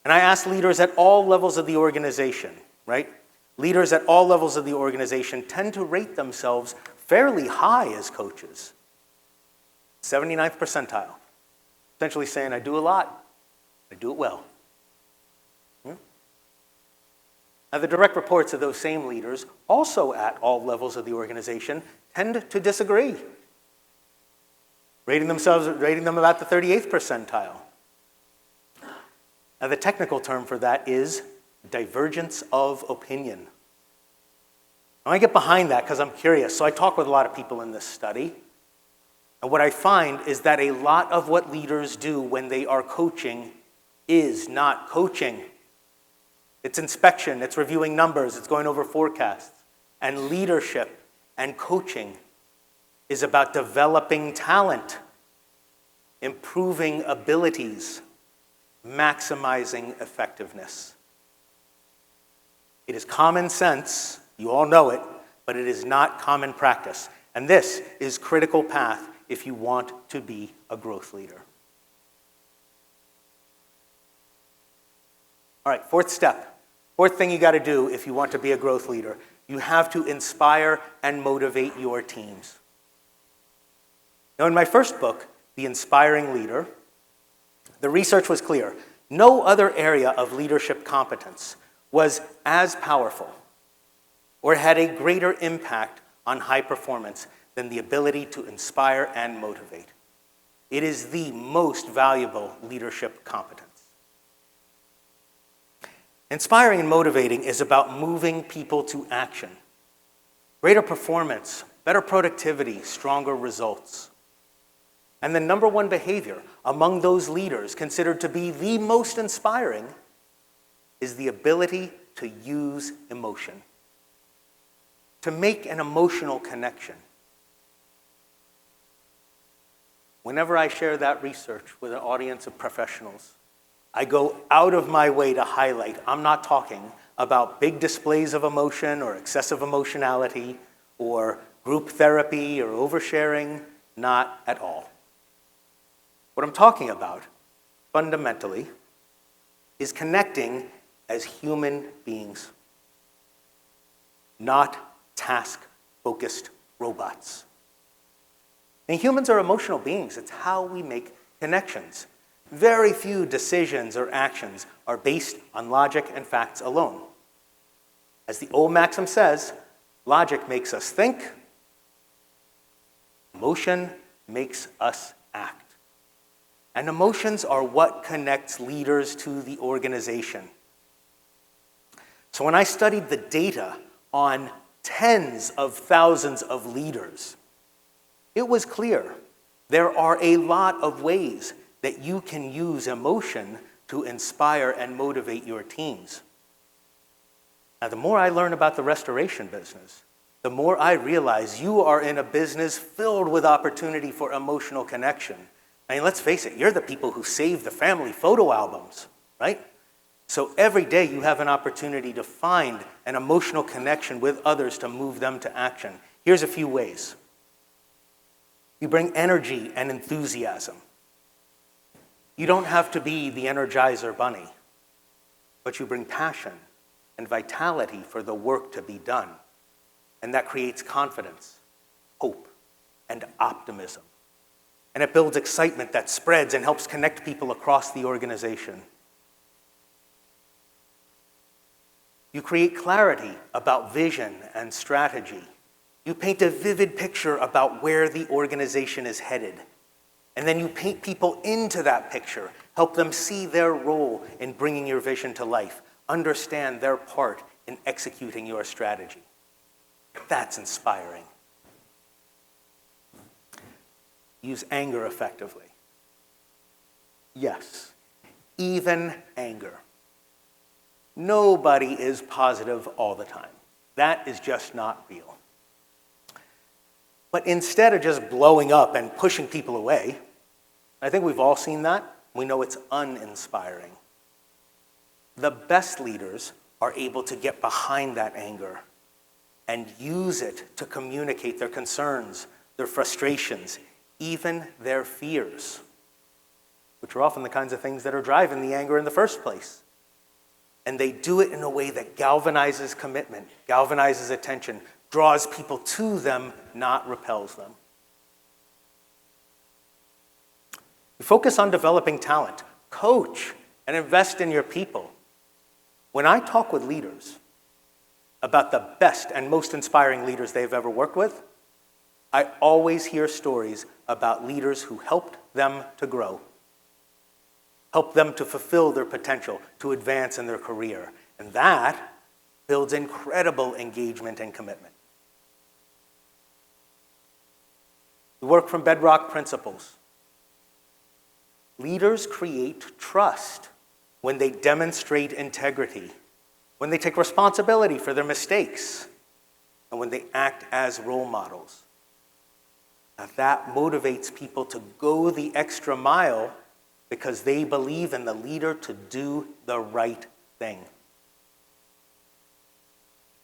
And I asked leaders at all levels of the organization, right? Leaders at all levels of the organization tend to rate themselves fairly high as coaches. 79th percentile. Essentially saying, I do a lot, I do it well. Now, the direct reports of those same leaders, also at all levels of the organization, tend to disagree, rating them about the 38th percentile. Now, the technical term for that is divergence of opinion. Now, I get behind that because I'm curious, so I talk with a lot of people in this study, and what I find is that a lot of what leaders do when they are coaching is not coaching. It's inspection, it's reviewing numbers, it's going over forecasts. And leadership and coaching is about developing talent, improving abilities, maximizing effectiveness. It is common sense, you all know it, but it is not common practice. And this is critical path if you want to be a growth leader. All right, fourth step. Fourth thing you got to do if you want to be a growth leader, you have to inspire and motivate your teams. Now, in my first book, The Inspiring Leader, the research was clear. No other area of leadership competence was as powerful or had a greater impact on high performance than the ability to inspire and motivate. It is the most valuable leadership competence. Inspiring and motivating is about moving people to action. Greater performance, better productivity, stronger results. And the number one behavior among those leaders considered to be the most inspiring is the ability to use emotion, to make an emotional connection. Whenever I share that research with an audience of professionals, I go out of my way to highlight, I'm not talking about big displays of emotion or excessive emotionality or group therapy or oversharing, not at all. What I'm talking about, fundamentally, is connecting as human beings, not task-focused robots. And humans are emotional beings. It's how we make connections. Very few decisions or actions are based on logic and facts alone. As the old maxim says, logic makes us think, emotion makes us act. And emotions are what connects leaders to the organization. So when I studied the data on tens of thousands of leaders, it was clear there are a lot of ways that you can use emotion to inspire and motivate your teams. Now, the more I learn about the restoration business, the more I realize you are in a business filled with opportunity for emotional connection. I mean, let's face it, you're the people who save the family photo albums, right? So every day you have an opportunity to find an emotional connection with others to move them to action. Here's a few ways. You bring energy and enthusiasm. You don't have to be the Energizer Bunny, but you bring passion and vitality for the work to be done. And that creates confidence, hope, and optimism. And it builds excitement that spreads and helps connect people across the organization. You create clarity about vision and strategy. You paint a vivid picture about where the organization is headed. And then you paint people into that picture, help them see their role in bringing your vision to life, understand their part in executing your strategy. That's inspiring. Use anger effectively. Yes, even anger. Nobody is positive all the time. That is just not real. But instead of just blowing up and pushing people away, I think we've all seen that. We know it's uninspiring. The best leaders are able to get behind that anger and use it to communicate their concerns, their frustrations, even their fears, which are often the kinds of things that are driving the anger in the first place. And they do it in a way that galvanizes commitment, galvanizes attention, draws people to them, not repels them. You focus on developing talent, coach, and invest in your people. When I talk with leaders about the best and most inspiring leaders they've ever worked with, I always hear stories about leaders who helped them to grow, helped them to fulfill their potential, to advance in their career. And that builds incredible engagement and commitment. We work from bedrock principles. Leaders create trust when they demonstrate integrity, when they take responsibility for their mistakes, and when they act as role models. Now, that motivates people to go the extra mile because they believe in the leader to do the right thing.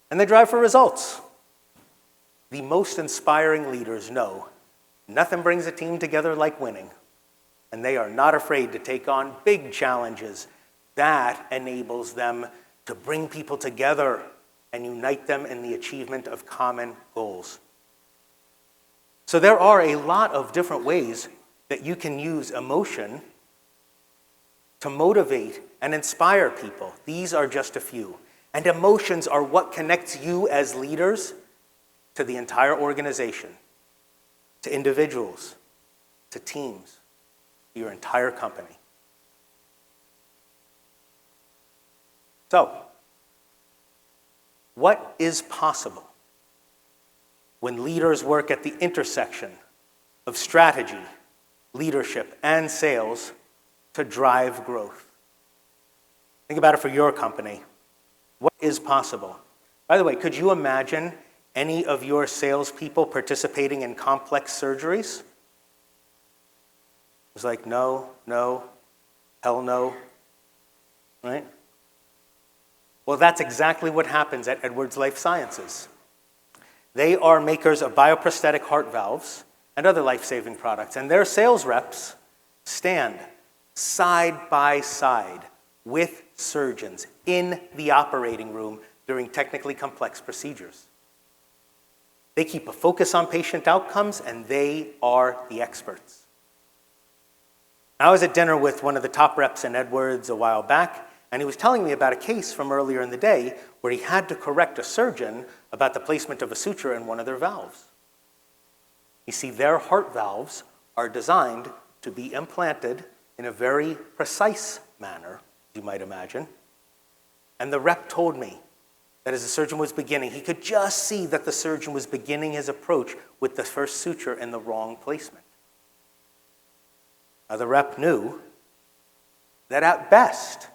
And they drive for results. The most inspiring leaders know nothing brings a team together like winning, and they are not afraid to take on big challenges. That enables them to bring people together and unite them in the achievement of common goals. So there are a lot of different ways that you can use emotion to motivate and inspire people. These are just a few. And emotions are what connects you as leaders to the entire organization. to individuals, to teams, to your entire company. So, what is possible when leaders work at the intersection of strategy, leadership, and sales to drive growth? Think about it for your company. What is possible? By the way, could you imagine any of your salespeople participating in complex surgeries? It was like, no, no, hell no, right? Well, that's exactly what happens at Edwards Life Sciences. They are makers of bioprosthetic heart valves and other life-saving products, and their sales reps stand side by side with surgeons in the operating room during technically complex procedures. They keep a focus on patient outcomes, and they are the experts. I was at dinner with one of the top reps in Edwards a while back, and he was telling me about a case from earlier in the day where he had to correct a surgeon about the placement of a suture in one of their valves. You see, their heart valves are designed to be implanted in a very precise manner, you might imagine. And the rep told me that as the surgeon was beginning, he could just see that the surgeon was beginning his approach with the first suture in the wrong placement. Now, the rep knew that at best,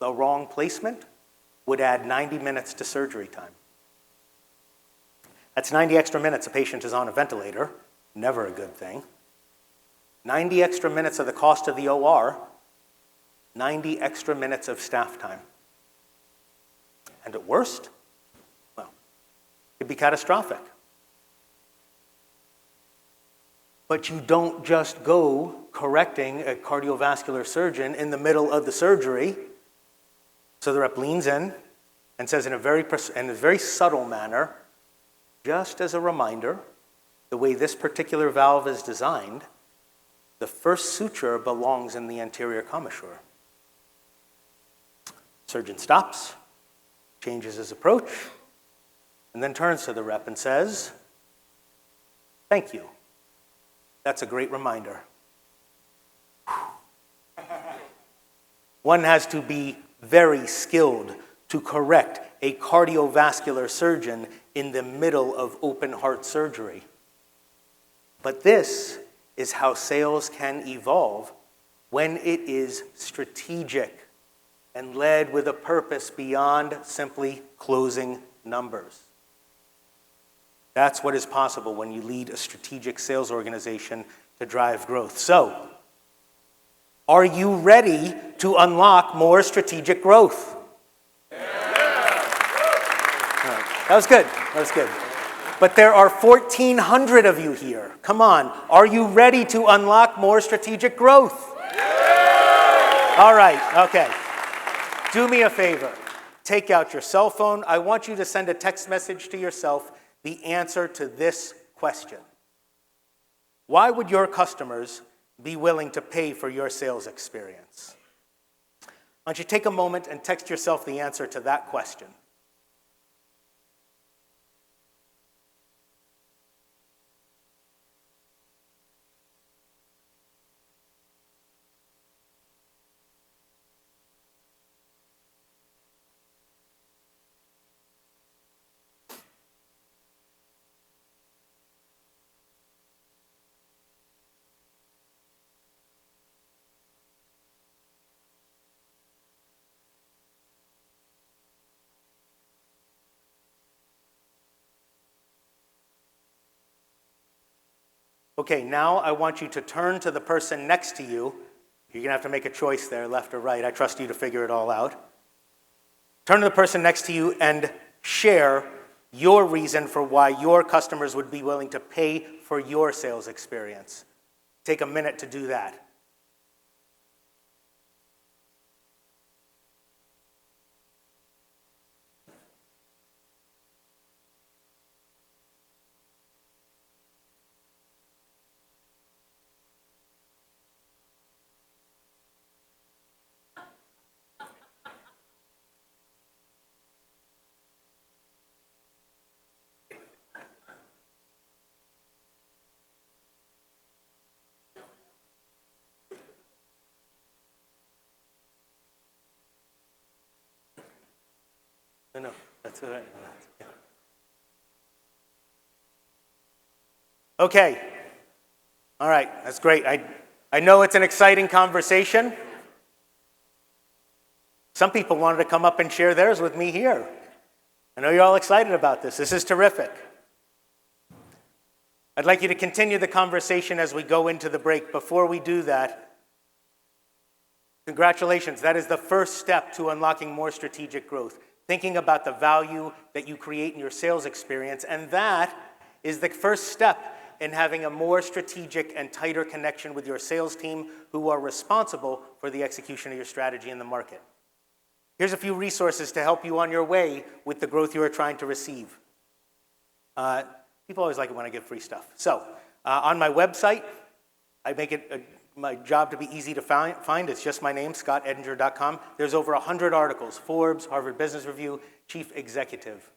the wrong placement would add 90 minutes to surgery time. That's 90 extra minutes a patient is on a ventilator, never a good thing. 90 extra minutes of the cost of the OR, 90 extra minutes of staff time. And at worst, well, it could be catastrophic. But you don't just go correcting a cardiovascular surgeon in the middle of the surgery. So the rep leans in and says in a very subtle manner, just as a reminder, the way this particular valve is designed, the first suture belongs in the anterior commissure. Surgeon stops, changes his approach, and then turns to the rep and says, "Thank you. That's a great reminder." One has to be very skilled to correct a cardiovascular surgeon in the middle of open heart surgery. But this is how sales can evolve when it is strategic and led with a purpose beyond simply closing numbers. That's what is possible when you lead a strategic sales organization to drive growth. So, are you ready to unlock more strategic growth? Yeah. All right. That was good. That was good. But there are 1,400 of you here. Come on. Are you ready to unlock more strategic growth? Yeah. All right. Okay. Do me a favor. Take out your cell phone. I want you to send a text message to yourself the answer to this question. Why would your customers be willing to pay for your sales experience? Why don't you take a moment and text yourself the answer to that question? Okay, now I want you to turn to the person next to you. You're going to have to make a choice there, left or right. I trust you to figure it all out. Turn to the person next to you and share your reason for why your customers would be willing to pay for your sales experience. Take a minute to do that. No, that's all right. Yeah. Okay. All right, that's great. I know it's an exciting conversation. Some people wanted to come up and share theirs with me here. I know you're all excited about this. This is terrific. I'd like you to continue the conversation as we go into the break. Before we do that, congratulations. That is the first step to unlocking more strategic growth, thinking about the value that you create in your sales experience. And that is the first step in having a more strategic and tighter connection with your sales team who are responsible for the execution of your strategy in the market. Here's a few resources to help you on your way with the growth you are trying to receive. People always like it when I give free stuff. So, on my website, I make it my job to be easy to find. It's just my name, scottedinger.com. There's over 100 articles, Forbes, Harvard Business Review, Chief Executive.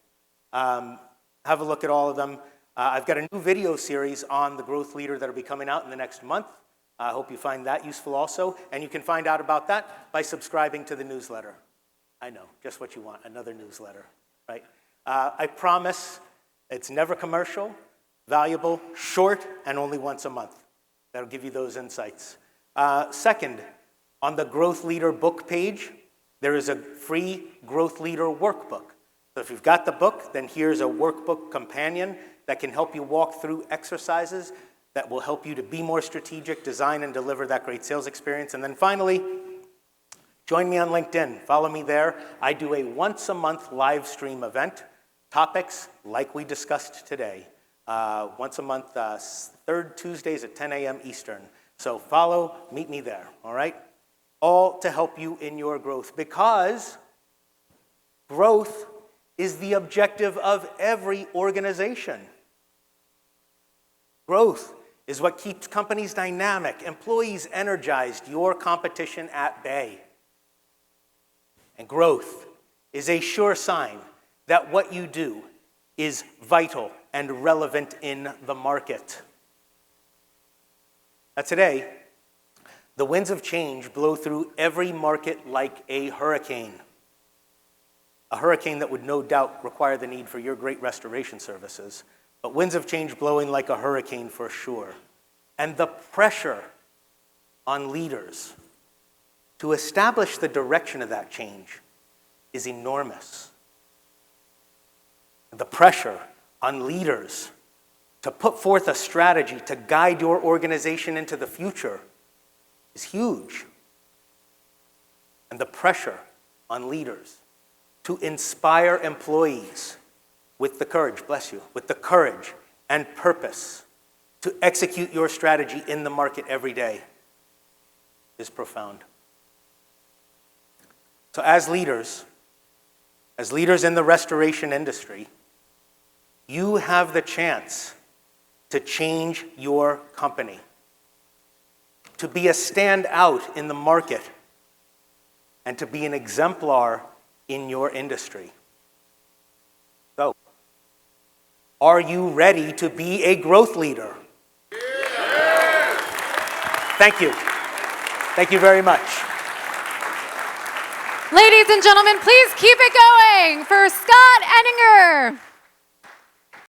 Have a look at all of them. I've got a new video series on the growth leader that will be coming out in the next month. I hope you find that useful also. And you can find out about that by subscribing to the newsletter. I know, just what you want, another newsletter, right? I promise it's never commercial, valuable, short, and only once a month. That'll give you those insights. Second, on the Growth Leader book page, there is a free Growth Leader workbook. So if you've got the book, then here's a workbook companion that can help you walk through exercises that will help you to be more strategic, design and deliver that great sales experience. And then finally, join me on LinkedIn. Follow me there. I do a once-a-month live stream event, topics like we discussed today. Once a month, third Tuesdays at 10 a.m. Eastern. So follow, meet me there, all right? All to help you in your growth, because growth is the objective of every organization. Growth is what keeps companies dynamic, employees energized, your competition at bay. And growth is a sure sign that what you do is vital and relevant in the market. Now today, the winds of change blow through every market like a hurricane. A hurricane that would no doubt require the need for your great restoration services, but winds of change blowing like a hurricane for sure. And the pressure on leaders to establish the direction of that change is enormous. The pressure on leaders to put forth a strategy to guide your organization into the future is huge. And the pressure on leaders to inspire employees with the courage, bless you, with the courage and purpose to execute your strategy in the market every day is profound. So as leaders in the restoration industry, you have the chance to change your company, to be a standout in the market, and to be an exemplar in your industry. So, are you ready to be a growth leader? Yeah. Thank you. Thank you very much. Ladies and gentlemen, please keep it going for Scott Edinger.